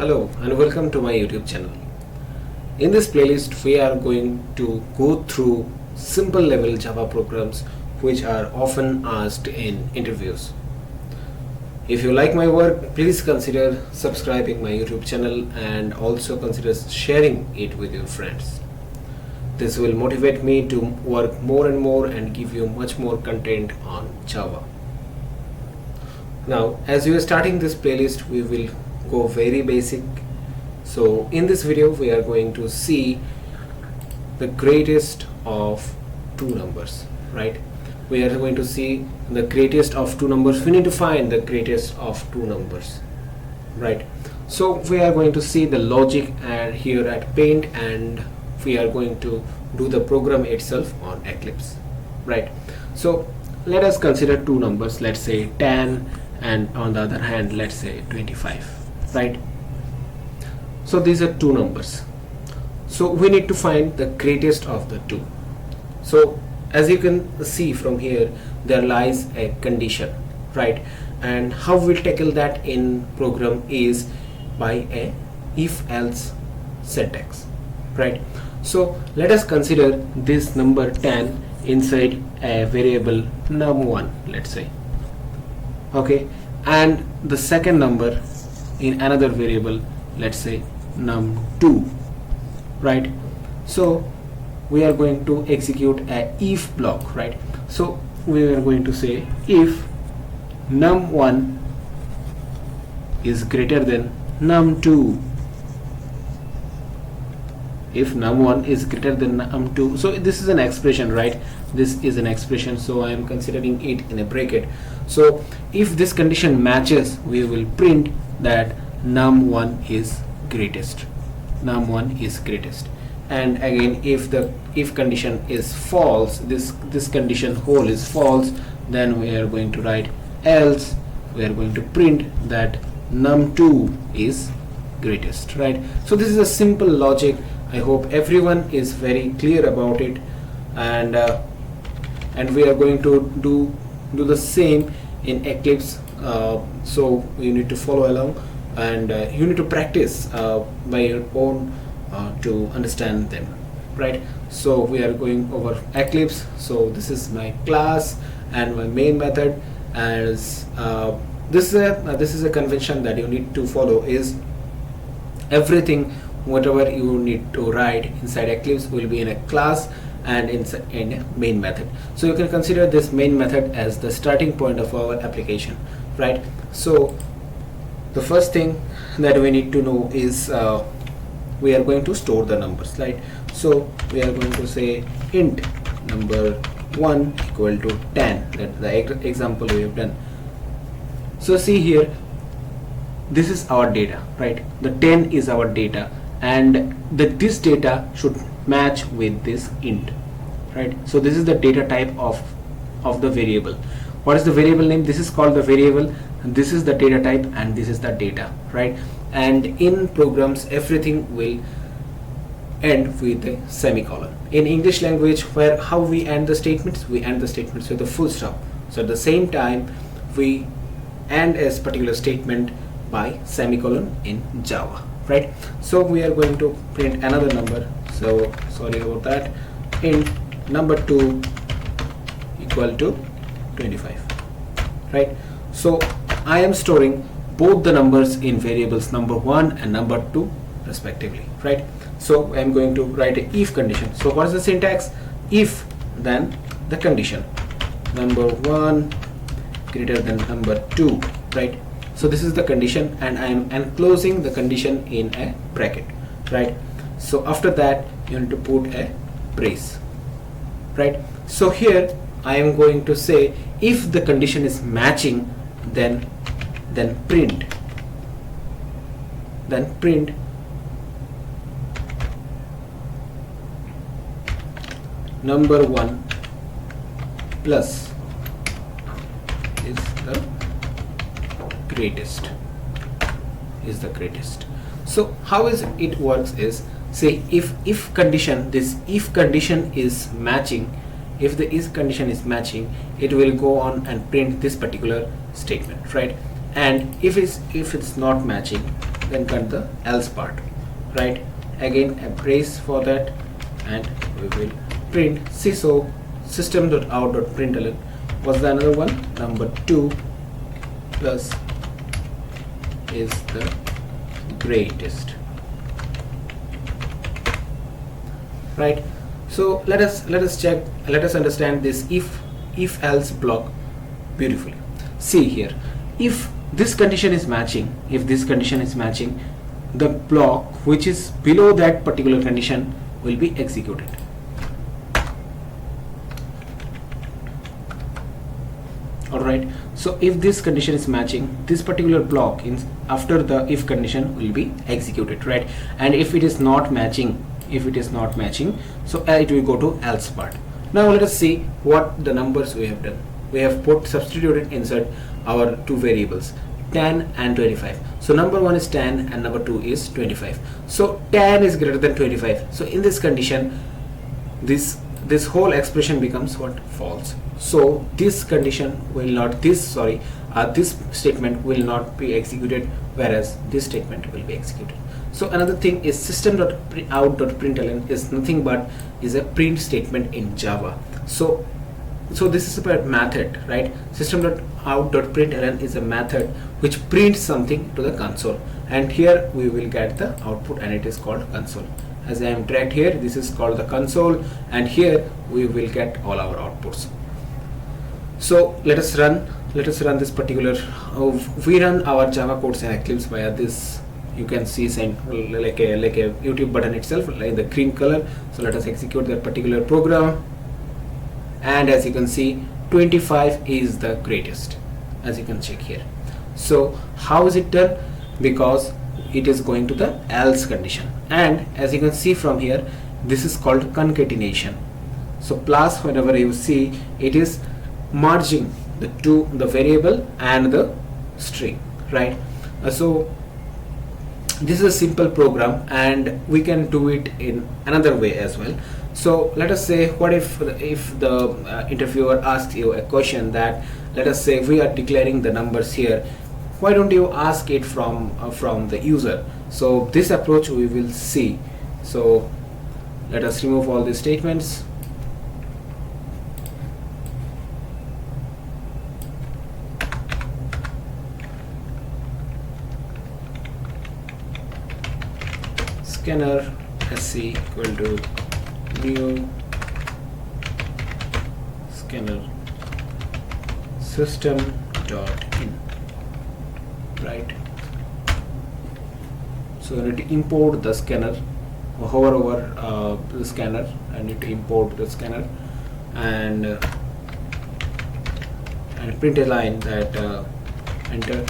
Hello and welcome to my YouTube channel. In this playlist we are going to go through simple level Java programs which are often asked in interviews. If you like my work, please consider subscribing my YouTube channel and also consider sharing it with your friends. This will motivate me to work more and more and give you much more content on Java. Now, as we are starting this playlist, we will go very basic. So in this video we are going to see the greatest of two numbers, right? We are going to see the greatest of two numbers. We need to find the greatest of two numbers, right? So we are going to see the logic here at Paint, and we are going to do the program itself on Eclipse, right? So let us consider two numbers, let's say 10 and on the other hand let's say 25, right? So these are two numbers, so we need to find the greatest of the two. So as you can see from here, there lies a condition, right? And how we'll tackle that in program is by a if-else syntax, right? So let us consider this number 10 inside a variable num1, let's say, okay, and the second number in another variable, let's say num2, right? So we are going to execute a if block, right? So we are going to say if num1 is greater than num2, if num1 is greater than num2. So this is an expression, right? This is an expression, so I am considering it in a bracket. So if this condition matches, we will print that num1 is greatest. Num1 is greatest. And again, if the if condition is false, this condition whole is false, then we are going to write else. We are going to print that num2 is greatest, right? So this is a simple logic. I hope everyone is very clear about it, and we are going to do the same in Eclipse. So you need to follow along, and you need to practice by your own to understand them, right? So we are going over Eclipse. So this is my class and my main method. As this is a convention that you need to follow, is everything whatever you need to write inside Eclipse will be in a class and in a main method. So you can consider this main method as the starting point of our application, right? So the first thing that we need to know is we are going to store the numbers, right? So we are going to say int number 1 equal to 10. That's the example we have done. So see here, this is our data, right? The 10 is our data, and this data should match with this int, right? So this is the data type of the variable. What is the variable name? This is called the variable, and this is the data type, and this is the data, right? And in programs everything will end with a semicolon. In English language, where how we end the statements, we end the statements with a full stop. So at the same time we end a particular statement by semicolon in Java, right? So we are going to print another number, so sorry about that, int number 2 equal to 25, right? So I am storing both the numbers in variables number 1 and number 2 respectively, right? So I am going to write a if condition. So what is the syntax? If, then the condition number 1 greater than number 2, right? So this is the condition, and I am enclosing the condition in a bracket, right? So after that you need to put a brace, right? So here I am going to say if the condition is matching, then print number 1 plus is the greatest, So how is it works is, say if condition, this if condition is matching, if the if condition is matching, it will go on and print this particular statement, right? And if it's not matching, then cut the else part, right? Again a brace for that, and we will print so system.out.println was the another one, number 2 plus is the greatest, right? So let us check, let us understand this if else block beautifully. See here, if this condition is matching, the block which is below that particular condition will be executed. Alright, so if this condition is matching, this particular block in after the if condition will be executed, right? And if it is not matching, so it will go to else part. Now let us see what the numbers we have done. We have substituted inside our two variables 10 and 25. So number 1 is 10 and number 2 is 25. So 10 is greater than 25. So in this condition, this whole expression becomes what? False. So this condition will not, this statement will not be executed, whereas this statement will be executed. So another thing is system.out.println is nothing but is a print statement in Java. So this is a method, right? System.out.println is a method which prints something to the console, and here we will get the output, and it is called console. As I am dragged here, this is called the console, and here we will get all our outputs. So let us run this particular we run our Java codes in Eclipse via this, you can see like a YouTube button itself, like the green color. So let us execute that particular program, and as you can see 25 is the greatest, as you can check here. So how is it done? Because it is going to the else condition, and as you can see from here, this is called concatenation. So plus, whenever you see, it is merging the variable and the string, right? So this is a simple program, and we can do it in another way as well. So let us say, what if the interviewer asks you a question that, let us say we are declaring the numbers here, why don't you ask it from the user? So this approach we will see. So let us remove all these statements. Scanner sc equal to new scanner system.in, right? So you need to import the scanner, hover over the scanner, and need to import the scanner, and print a line that enter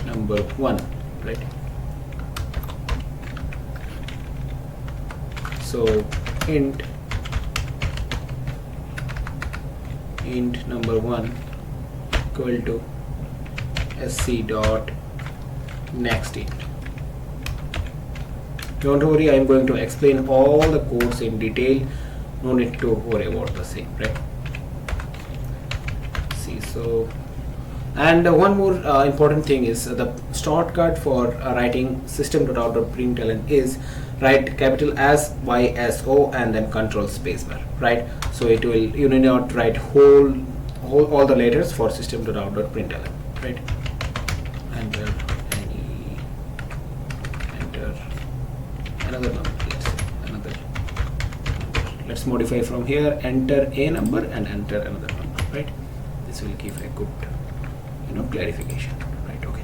number 1, right? So int number 1 equal to sc dot next int. Don't worry, I am going to explain all the codes in detail, no need to worry about the same, right? See, so, and one more important thing is the shortcut for writing system.out.println is write capital S, Y, S, O, and then control spacebar, right? So it will, you need not write all the letters for system.out.println, right? Enter another number, let's modify from here, enter a number and enter another number, right? This will give a good clarification, right? Okay,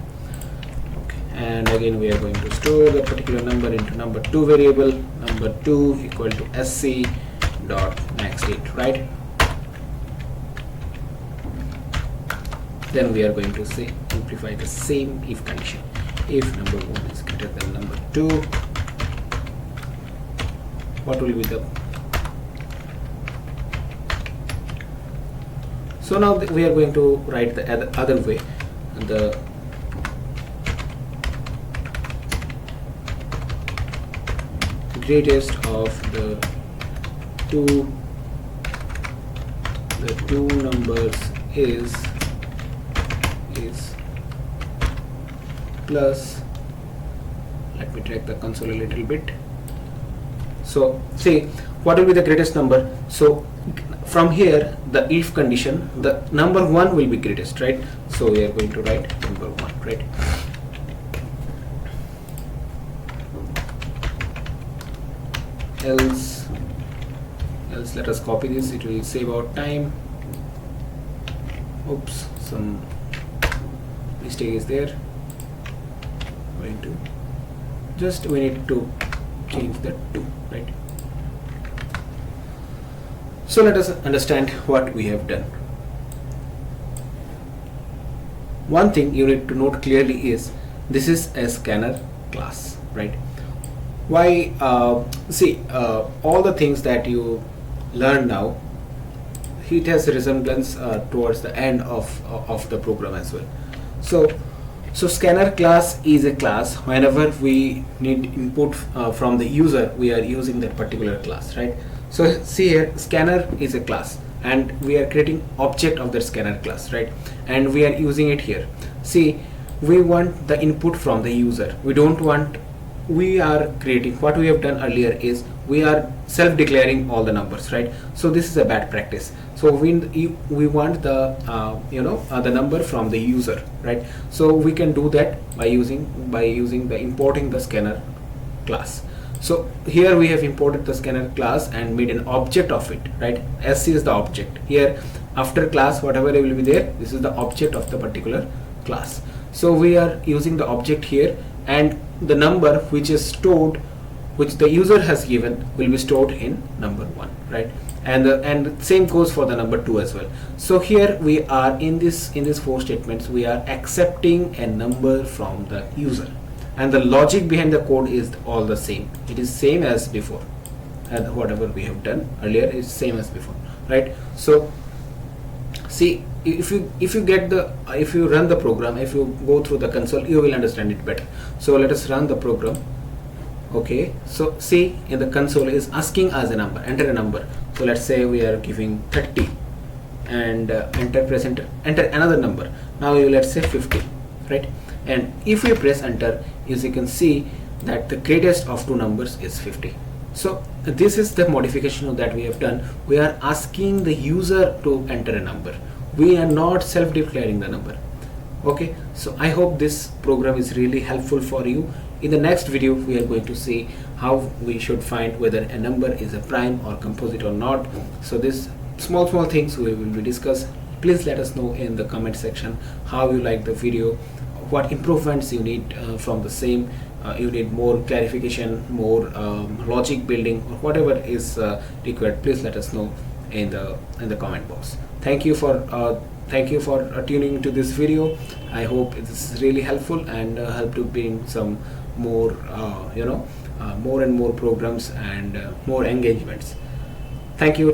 and again we are going to store the particular number into number 2 variable, number 2 equal to sc dot next int, right? Then we are going to say simplify the same if condition. If number 1 is greater than number 2, what will be the, so now we are going to write the other way, the greatest of the two numbers is plus, let me drag the console a little bit. So see what will be the greatest number. So from here, the if condition, the number 1 will be greatest, right? So we are going to write number 1, right? Else let us copy this, it will save our time. Oops, some mistake is there. Going to just, we need to change the 2, right? So let us understand what we have done. One thing you need to note clearly is this is a scanner class, right? Why? See, all the things that you learn now, it has a resemblance towards the end of the program as well. So scanner class is a class. Whenever we need input from the user, we are using that particular class, right? So see here, scanner is a class and we are creating object of the scanner class, right? And we are using it here. See, we want the input from the user. We don't want, we are creating, what we have done earlier is we are self-declaring all the numbers, right? So this is a bad practice. So we want the the number from the user, right? So we can do that by using the importing the scanner class. So here we have imported the scanner class and made an object of it, right? SC is the object. Here after class, whatever will be there, this is the object of the particular class. So we are using the object here, and the number which is stored, which the user has given, will be stored in number 1, right? And same goes for the number 2 as well. So here we are in these 4 statements, we are accepting a number from the user, and the logic behind the code is all the same. It is same as before, and whatever we have done earlier is same as before, right? So see, if you run the program, if you go through the console, you will understand it better. So let us run the program. Okay, so see, in the console is asking us a number, enter a number. So let's say we are giving 30 and enter another number. Now let's say 50, right? And if we press enter, as you can see that the greatest of 2 numbers is 50. So this is the modification that we have done. We are asking the user to enter a number. We are not self-declaring the number. Okay, so I hope this program is really helpful for you. In the next video, we are going to see how we should find whether a number is a prime or composite or not. So this small things we will be discuss. Please let us know in the comment section how you like the video, what improvements you need from the same. You need more clarification, more logic building, or whatever is required. Please let us know in the comment box. Thank you for tuning into this video. I hope this is really helpful and help to bring some more more and more programs and more engagements. Thank you.